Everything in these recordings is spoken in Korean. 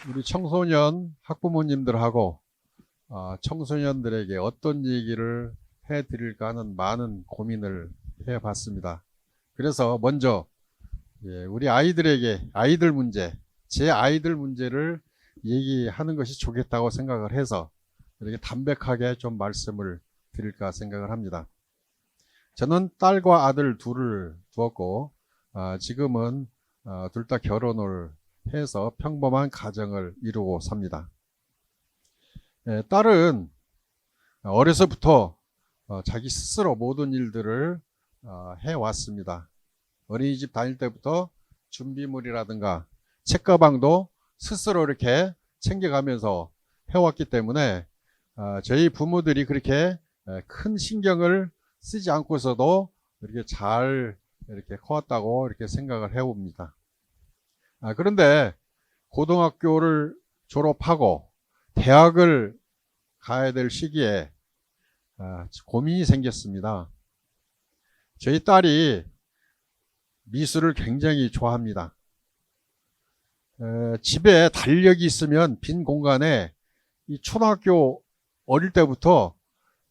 우리 청소년 학부모님들하고 청소년들에게 어떤 얘기를 해드릴까 하는 많은 고민을 해봤습니다. 그래서 먼저 우리 아이들에게 아이들 문제, 제 아이들 문제를 얘기하는 것이 좋겠다고 생각을 해서 이렇게 담백하게 좀 말씀을 드릴까 생각을 합니다. 저는 딸과 아들 둘을 두었고 지금은 둘 다 결혼을 해서 평범한 가정을 이루고 삽니다. 딸은 어려서부터 자기 스스로 모든 일들을 해왔습니다. 어린이집 다닐 때부터 준비물이라든가 책가방도 스스로 이렇게 챙겨가면서 해왔기 때문에 저희 부모들이 그렇게 큰 신경을 쓰지 않고서도 이렇게 잘 이렇게 커왔다고 이렇게 생각을 해봅니다. 그런데 고등학교를 졸업하고 대학을 가야 될 시기에 고민이 생겼습니다. 저희 딸이 미술을 굉장히 좋아합니다. 집에 달력이 있으면 빈 공간에 이 초등학교 어릴 때부터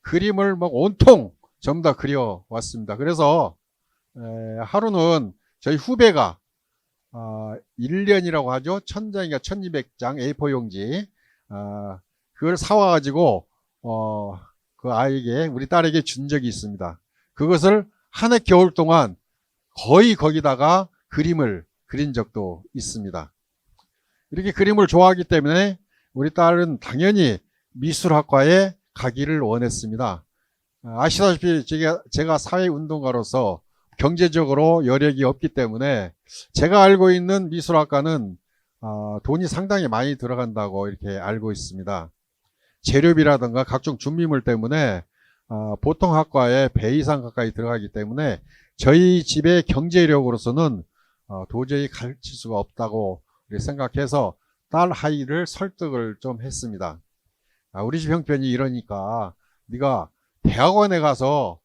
그림을 막 온통 전부 다 그려왔습니다. 그래서 하루는 저희 후배가 1년이라고 하죠. 1000장인가 1200장 A4 용지 그걸 사와가지고 그 아이에게 우리 딸에게 준 적이 있습니다. 그것을 한 해 겨울 동안 거의 거기다가 그림을 그린 적도 있습니다. 이렇게 그림을 좋아하기 때문에 우리 딸은 당연히 미술학과에 가기를 원했습니다. 아시다시피 제가 사회운동가로서 경제적으로 여력이 없기 때문에 제가 알고 있는 미술학과는 돈이 상당히 많이 들어간다고 이렇게 알고 있습니다. 재료비라든가 각종 준비물 때문에 보통 학과에 배 이상 가까이 들어가기 때문에 저희 집의 경제력으로서는 도저히 가르칠 수가 없다고 생각해서 딸 아이를 설득을 좀 했습니다. 우리 집 형편이 이러니까 네가 대학원에 가서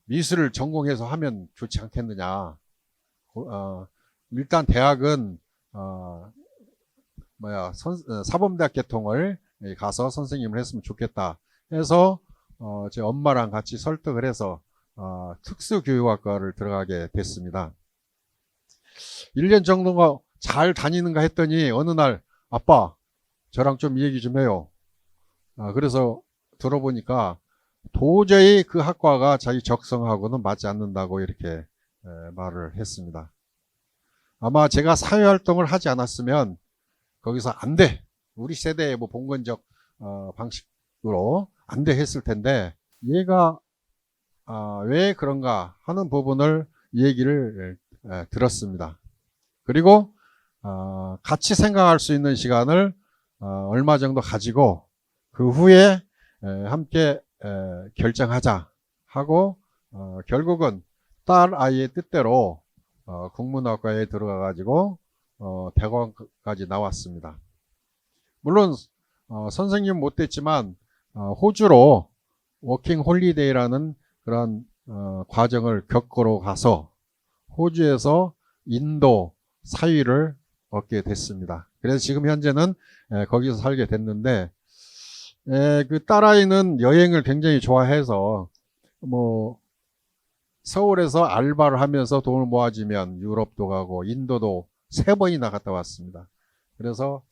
미술을 전공해서 하면 좋지 않겠느냐. 일단 대학은 사범대학 계통을 가서 선생님을 했으면 좋겠다 해서 제 엄마랑 같이 설득을 해서 특수교육학과를 들어가게 됐습니다. 1년 정도가 잘 다니는가 했더니 어느 날 아빠 저랑 좀 얘기 좀 해요. 그래서 들어보니까 도저히 그 학과가 자기 적성하고는 맞지 않는다고 이렇게 말을 했습니다. 아마 제가 사회활동을 하지 않았으면 거기서 안 돼. 우리 세대의 뭐 봉건적 방식으로 안 돼 했을 텐데 얘가 왜 그런가 하는 부분을 얘기를 들었습니다. 그리고 같이 생각할 수 있는 시간을 얼마 정도 가지고 그 후에 함께 결정하자 하고 결국은 딸 아이의 뜻대로 국문학과에 들어가 가지고 대학원까지 나왔습니다. 물론 선생님 못 됐지만 호주로 워킹 홀리데이라는 그런 과정을 겪으러 가서 호주에서 인도 사위를 얻게 됐습니다. 그래서 지금 현재는 거기서 살게 됐는데 그 딸아이는 여행을 굉장히 좋아해서 뭐 서울에서 알바를 하면서 돈을 모아주면 유럽도 가고 인도도 3번이나 갔다 왔습니다. 그래서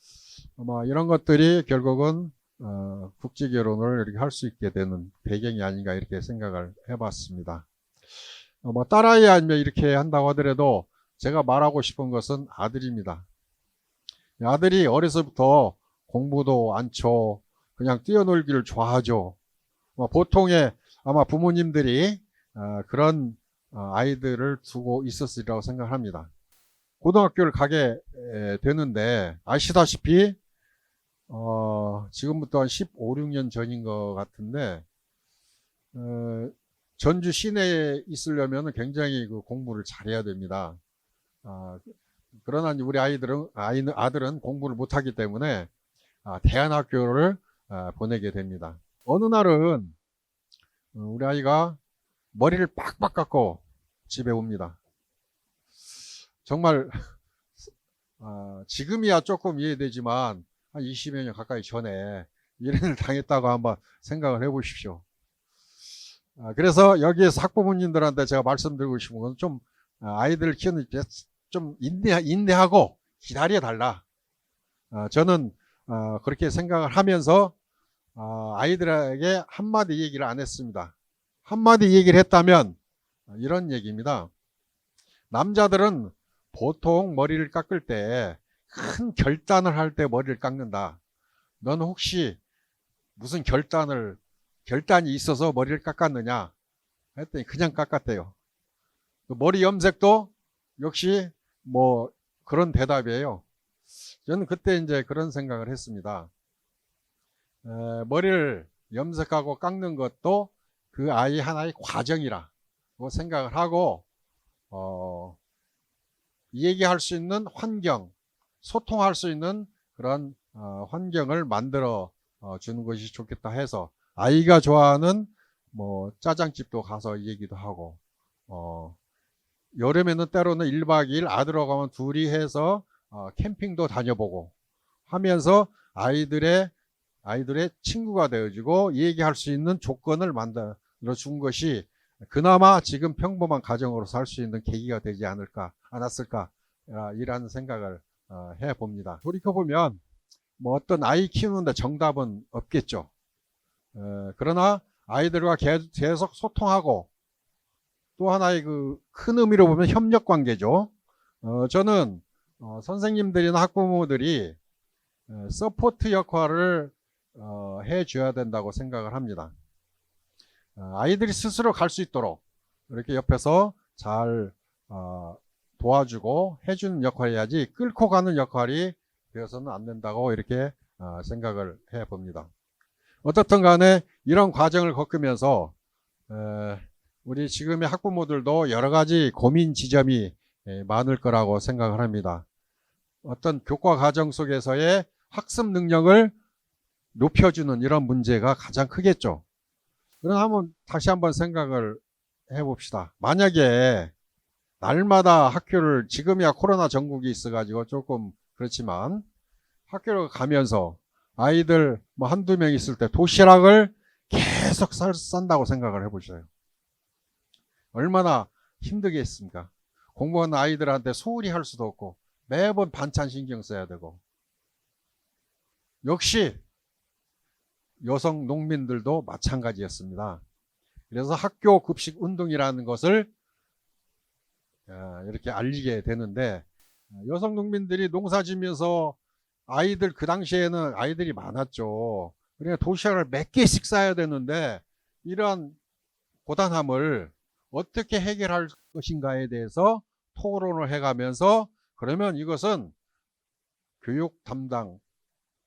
아마 이런 것들이 결국은 국제 결혼을 이렇게 할 수 있게 되는 배경이 아닌가 이렇게 생각을 해봤습니다. 뭐 딸아이 아니면 이렇게 한다고 하더라도 제가 말하고 싶은 것은 아들입니다. 아들이 어려서부터 공부도 않죠. 그냥 뛰어놀기를 좋아하죠. 보통의 아마 부모님들이 그런 아이들을 두고 있었으리라고 생각합니다. 고등학교를 가게 되는데 아시다시피 지금부터 한 15, 16년 전인 것 같은데 전주 시내에 있으려면 굉장히 그 공부를 잘해야 됩니다. 그러나 우리 아들은 공부를 못하기 때문에 대안학교를 보내게 됩니다. 어느 날은 우리 아이가 머리를 빡빡 깎고 집에 옵니다. 정말 지금이야 조금 이해되지만 한 20여 년 가까이 전에 이런 일을 당했다고 한번 생각을 해 보십시오. 그래서 여기에서 학부모님들한테 제가 말씀드리고 싶은 건 좀 아이들 키우는 데 좀 인내하고 기다려 달라. 저는 그렇게 생각을 하면서 아이들에게 한마디 얘기를 안 했습니다. 한마디 얘기를 했다면 이런 얘기입니다. 남자들은 보통 머리를 깎을 때 큰 결단을 할 때 머리를 깎는다. 넌 혹시 무슨 결단이 있어서 머리를 깎았느냐 했더니 그냥 깎았대요. 머리 염색도 역시 뭐 그런 대답이에요. 저는 그때 이제 그런 생각을 했습니다. 머리를 염색하고 깎는 것도 그 아이 하나의 과정이라고 생각을 하고 얘기할 수 있는 환경, 소통할 수 있는 그런 환경을 만들어 주는 것이 좋겠다 해서 아이가 좋아하는 뭐 짜장집도 가서 얘기도 하고 여름에는 때로는 1박 2일 아들하고 가면 둘이 해서 캠핑도 다녀보고 하면서 아이들의 친구가 되어주고 얘기할 수 있는 조건을 만들어 준 것이 그나마 지금 평범한 가정으로 살 수 있는 계기가 되지 않았을까 이라는 생각을 해봅니다. 돌이켜보면 뭐 어떤 아이 키우는데 정답은 없겠죠. 그러나 아이들과 계속 소통하고 또 하나의 그 큰 의미로 보면 협력 관계죠. 저는 선생님들이나 학부모들이 서포트 역할을 해줘야 된다고 생각을 합니다. 아이들이 스스로 갈 수 있도록 이렇게 옆에서 잘 도와주고 해주는 역할이야지 끌고 가는 역할이 되어서는 안 된다고 이렇게 생각을 해 봅니다. 어떻든 간에 이런 과정을 겪으면서 우리 지금의 학부모들도 여러 가지 고민 지점이 많을 거라고 생각을 합니다. 어떤 교과 과정 속에서의 학습 능력을 높여주는 이런 문제가 가장 크겠죠. 그럼 다시 한번 생각을 해봅시다. 만약에 날마다 학교를 지금이야 코로나 전국이 있어가지고 조금 그렇지만 학교를 가면서 아이들 뭐 한두 명 있을 때 도시락을 계속 싼다고 생각을 해보셔요. 얼마나 힘들겠습니까? 공부하는 아이들한테 소홀히 할 수도 없고 매번 반찬 신경 써야 되고 역시 여성 농민들도 마찬가지였습니다. 그래서 학교 급식 운동이라는 것을 이렇게 알리게 되는데 여성 농민들이 농사 지면서 아이들 그 당시에는 아이들이 많았죠. 그러니까 도시락을 몇 개씩 싸야 되는데 이러한 고단함을 어떻게 해결할 것인가에 대해서 토론을 해가면서 그러면 이것은 교육 담당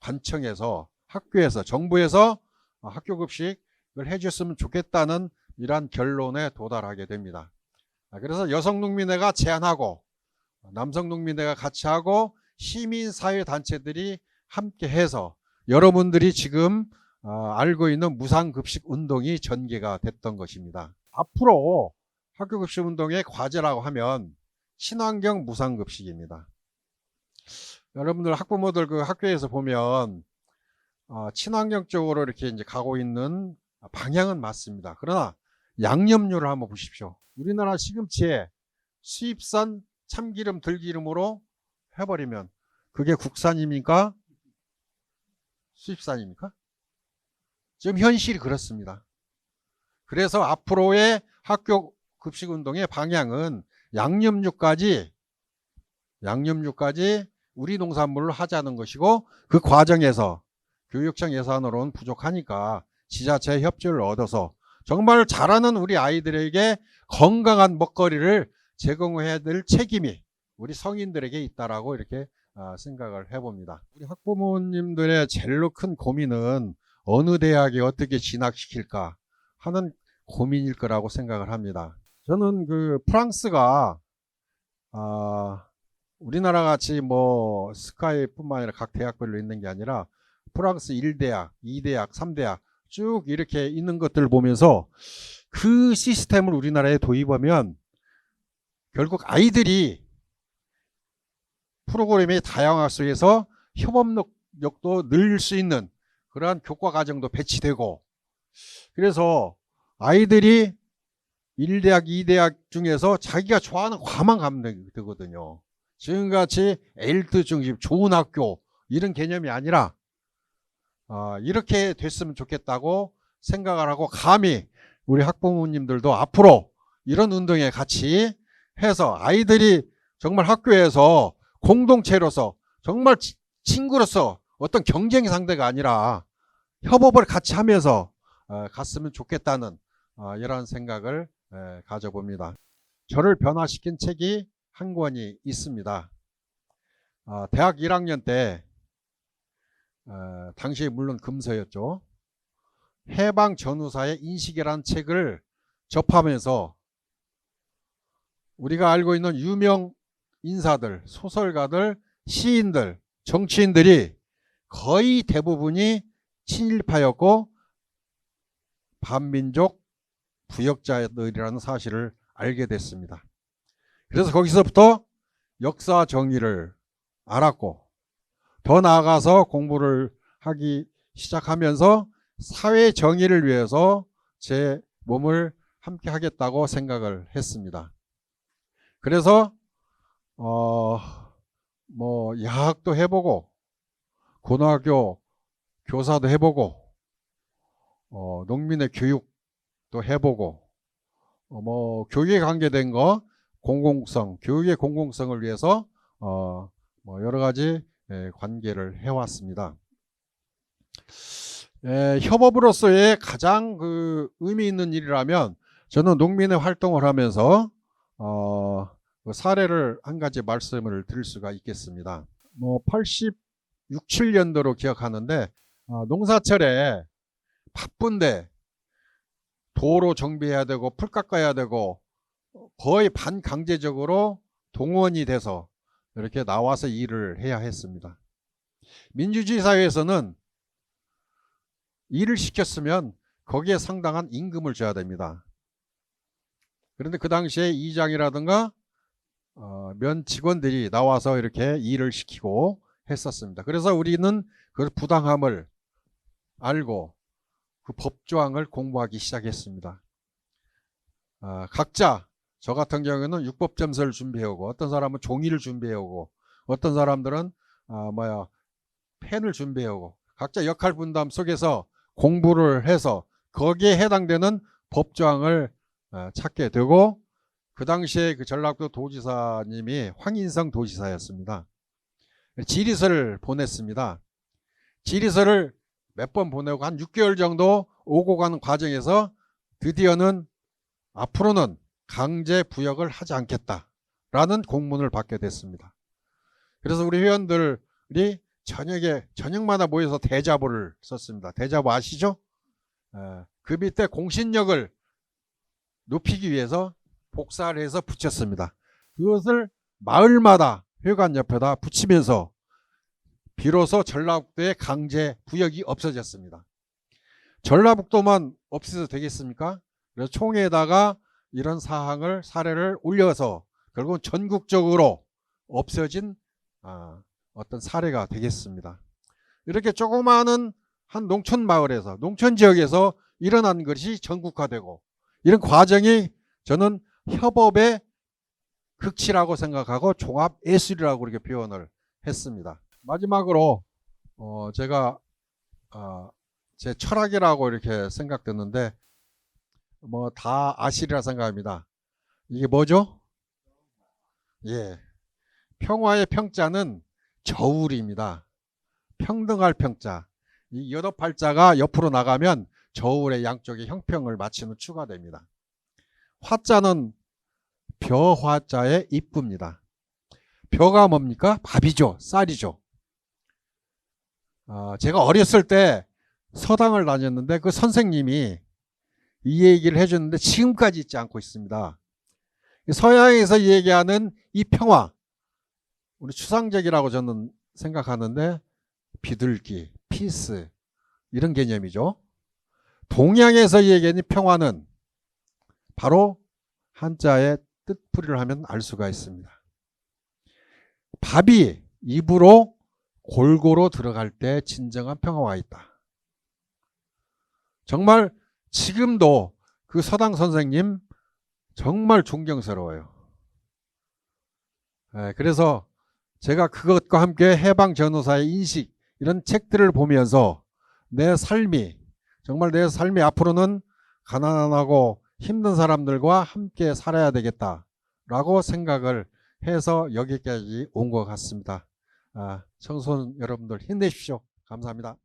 관청에서 학교에서 정부에서 학교 급식을 해줬으면 좋겠다는 이러한 결론에 도달하게 됩니다. 그래서 여성농민회가 제안하고 남성농민회가 같이 하고 시민사회단체들이 함께 해서 여러분들이 지금 알고 있는 무상급식 운동이 전개가 됐던 것입니다. 앞으로 학교급식 운동의 과제라고 하면 친환경 무상급식입니다. 여러분들 학부모들 그 학교에서 보면 친환경 쪽으로 이렇게 이제 가고 있는 방향은 맞습니다. 그러나 양념류를 한번 보십시오. 우리나라 시금치에 수입산 참기름 들기름으로 해버리면 그게 국산입니까? 수입산입니까? 지금 현실이 그렇습니다. 그래서 앞으로의 학교 급식운동의 방향은 양념류까지 우리 농산물을 하자는 것이고 그 과정에서 교육청 예산으로는 부족하니까 지자체의 협조를 얻어서 정말 잘하는 우리 아이들에게 건강한 먹거리를 제공해야 될 책임이 우리 성인들에게 있다라고 이렇게 생각을 해봅니다. 우리 학부모님들의 제일로 큰 고민은 어느 대학에 어떻게 진학시킬까 하는 고민일 거라고 생각을 합니다. 저는 그 프랑스가 우리나라 같이 뭐 스카이뿐만 아니라 각 대학별로 있는 게 아니라 프랑스 1대학, 2대학, 3대학 쭉 이렇게 있는 것들을 보면서 그 시스템을 우리나라에 도입하면 결국 아이들이 프로그램의 다양화 속에서 협업력 능력도 늘 수 있는 그러한 교과 과정도 배치되고, 그래서 아이들이 1대학, 2대학 중에서 자기가 좋아하는 과만 가면 되거든요. 지금같이 엘트 중심 좋은 학교 이런 개념이 아니라 이렇게 됐으면 좋겠다고 생각을 하고, 감히 우리 학부모님들도 앞으로 이런 운동에 같이 해서 아이들이 정말 학교에서 공동체로서 정말 친구로서 어떤 경쟁 상대가 아니라 협업을 같이 하면서 갔으면 좋겠다는 이런 생각을 가져봅니다. 저를 변화시킨 책이 한 권이 있습니다. 대학 1학년 때 당시에 물론 금서였죠. 해방 전후사의 인식이라는 책을 접하면서 우리가 알고 있는 유명 인사들, 소설가들, 시인들, 정치인들이 거의 대부분이 친일파였고 반민족 부역자들이라는 사실을 알게 됐습니다. 그래서 거기서부터 역사 정의를 알았고, 더 나아가서 공부를 하기 시작하면서 사회 정의를 위해서 제 몸을 함께 하겠다고 생각을 했습니다. 그래서 야학도 해보고 고등학교 교사도 해보고 농민의 교육도 해보고 교육에 관계된 거 공공성, 교육의 공공성을 위해서 여러 가지 관계를 해왔습니다. 협업으로서의 가장 의미 있는 일이라면 저는 농민의 활동을 하면서 사례를 한 가지 말씀을 드릴 수가 있겠습니다. 86, 7년도로 기억하는데 농사철에 바쁜데 도로 정비해야 되고 풀 깎아야 되고 거의 반강제적으로 동원이 돼서 이렇게 나와서 일을 해야 했습니다. 민주주의 사회에서는 일을 시켰으면 거기에 상당한 임금을 줘야 됩니다. 그런데 그 당시에 이장이라든가 면 직원들이 나와서 이렇게 일을 시키고 했었습니다. 그래서 우리는 그 부당함을 알고 그 법조항을 공부하기 시작했습니다. 각자 저 같은 경우에는 육법점서를 준비해오고, 어떤 사람은 종이를 준비해오고, 어떤 사람들은 펜을 준비해오고, 각자 역할 분담 속에서 공부를 해서 거기에 해당되는 법조항을 찾게 되고, 그 당시에 그 전라도 도지사님이 황인성 도지사였습니다. 질의서를 보냈습니다. 질의서를 몇 번 보내고 한 6개월 정도 오고 가는 과정에서 드디어는 앞으로는 강제 부역을 하지 않겠다라는 공문을 받게 됐습니다. 그래서 우리 회원들이 저녁마다 모여서 대자보를 썼습니다. 대자보 아시죠? 그 밑에 공신력을 높이기 위해서 복사를 해서 붙였습니다. 그것을 마을마다 회관 옆에다 붙이면서 비로소 전라북도의 강제 부역이 없어졌습니다. 전라북도만 없어도 되겠습니까? 그래서 총회에다가 이런 사례를 올려서 결국은 전국적으로 없어진 어떤 사례가 되겠습니다. 이렇게 조그마한 한 농촌 마을에서, 농촌 지역에서 일어난 것이 전국화되고, 이런 과정이 저는 협업의 극치라고 생각하고 종합예술이라고 그렇게 표현을 했습니다. 마지막으로 제가 제 철학이라고 이렇게 생각됐는데 다 아시리라 생각합니다. 이게 뭐죠? 예, 평화의 평자는 저울입니다. 평등할 평자. 이 여덟 팔자가 옆으로 나가면 저울의 양쪽에 형평을 맞추는 추가 됩니다. 화자는 벼 화자의 입부입니다. 벼가 뭡니까? 밥이죠. 쌀이죠. 제가 어렸을 때 서당을 다녔는데 그 선생님이 이 얘기를 해줬는데 지금까지 잊지 않고 있습니다. 서양에서 얘기하는 이 평화, 우리 추상적이라고 저는 생각하는데 비둘기, 피스 이런 개념이죠. 동양에서 얘기하는 평화는 바로 한자의 뜻풀이를 하면 알 수가 있습니다. 밥이 입으로 골고루 들어갈 때 진정한 평화가 있다. 정말 지금도 그 서당 선생님 정말 존경스러워요. 그래서 제가 그것과 함께 해방 전후사의 인식 이런 책들을 보면서 내 삶이 정말 내 삶이 앞으로는 가난하고 힘든 사람들과 함께 살아야 되겠다라고 생각을 해서 여기까지 온 것 같습니다. 청소년 여러분들 힘내십시오. 감사합니다.